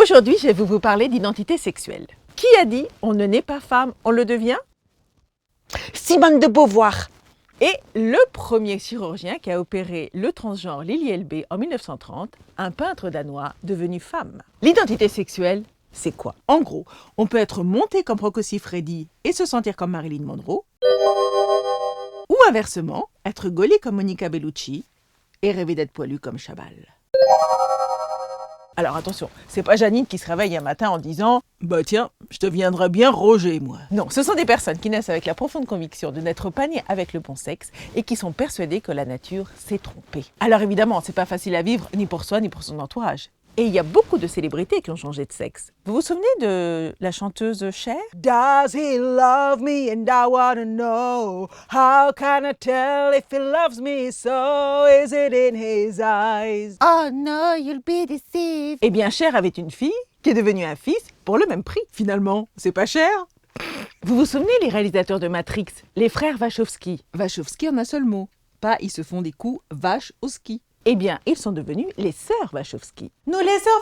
Aujourd'hui, je vais vous parler d'identité sexuelle. Qui a dit « on ne naît pas femme, on le devient » Simone de Beauvoir. Et le premier chirurgien qui a opéré le transgenre Lily Elbe en 1930, un peintre danois devenu femme. L'identité sexuelle, c'est quoi? En gros, on peut être monté comme Rocco Siffredi et se sentir comme Marilyn Monroe, ou inversement, être gaulé comme Monica Bellucci et rêver d'être poilu comme Chabal. Alors attention, c'est pas Janine qui se réveille un matin en disant « Bah tiens, je deviendrai bien Roger, moi ». Non, ce sont des personnes qui naissent avec la profonde conviction de n'être pas nées avec le bon sexe et qui sont persuadées que la nature s'est trompée. Alors évidemment, c'est pas facile à vivre ni pour soi ni pour son entourage. Et il y a beaucoup de célébrités qui ont changé de sexe. Vous vous souvenez de la chanteuse Cher? Does he love me and I wanna know? How can I tell if he loves me so? Is it in his eyes? Oh no, you'll be deceived. Eh bien, Cher avait une fille qui est devenue un fils pour le même prix. Finalement, c'est pas cher. Vous vous souvenez les réalisateurs de Matrix, les frères Wachowski? Wachowski en un seul mot. Pas ils se font des coups vaches au ski. Eh bien, ils sont devenus les sœurs Wachowski. Nous les sœurs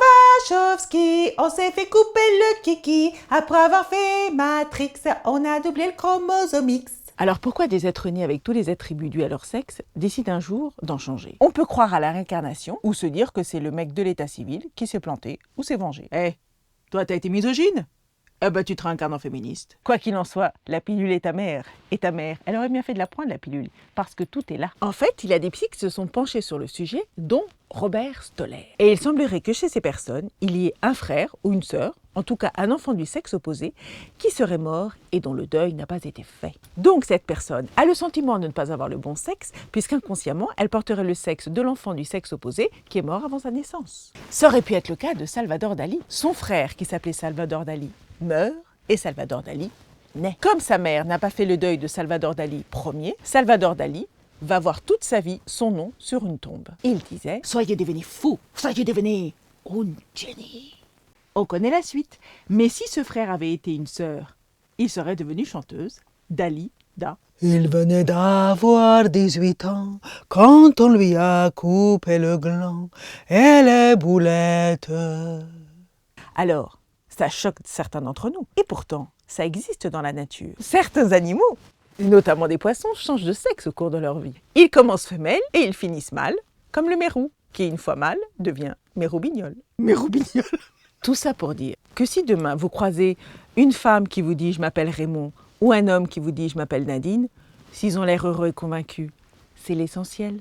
Wachowski, on s'est fait couper le kiki. Après avoir fait Matrix, on a doublé le chromosome X. Alors pourquoi des êtres nés avec tous les attributs dus à leur sexe décident un jour d'en changer? On peut croire à la réincarnation ou se dire que c'est le mec de l'état civil qui s'est planté ou s'est vengé. Eh, toi t'as été misogyne? Eh ben tu te réincarnes en féministe. Quoi qu'il en soit, la pilule est ta mère. Et ta mère, elle aurait bien fait de la prendre la pilule, parce que tout est là. En fait, il y a des psys qui se sont penchés sur le sujet, dont Robert Stoller. Et il semblerait que chez ces personnes, il y ait un frère ou une sœur, en tout cas un enfant du sexe opposé, qui serait mort et dont le deuil n'a pas été fait. Donc cette personne a le sentiment de ne pas avoir le bon sexe, puisqu'inconsciemment, elle porterait le sexe de l'enfant du sexe opposé qui est mort avant sa naissance. Ça aurait pu être le cas de Salvador Dali. Son frère, qui s'appelait Salvador Dali, meurt et Salvador Dali naît. Comme sa mère n'a pas fait le deuil de Salvador Dali premier, Salvador Dali va voir toute sa vie son nom sur une tombe. Il disait « Soyez devenus fous, soyez devenus un génie ». On connaît la suite, mais si ce frère avait été une sœur, il serait devenu chanteuse, Dali Da. Il venait d'avoir 18 ans quand on lui a coupé le gland et les boulettes. Alors, ça choque certains d'entre nous. Et pourtant, ça existe dans la nature. Certains animaux, notamment des poissons, changent de sexe au cours de leur vie. Ils commencent femelles et ils finissent mâles, comme le mérou, qui une fois mâle devient méroubignol. Méroubignol. Tout ça pour dire que si demain vous croisez une femme qui vous dit « je m'appelle Raymond » ou un homme qui vous dit « je m'appelle Nadine », s'ils ont l'air heureux et convaincus, c'est l'essentiel.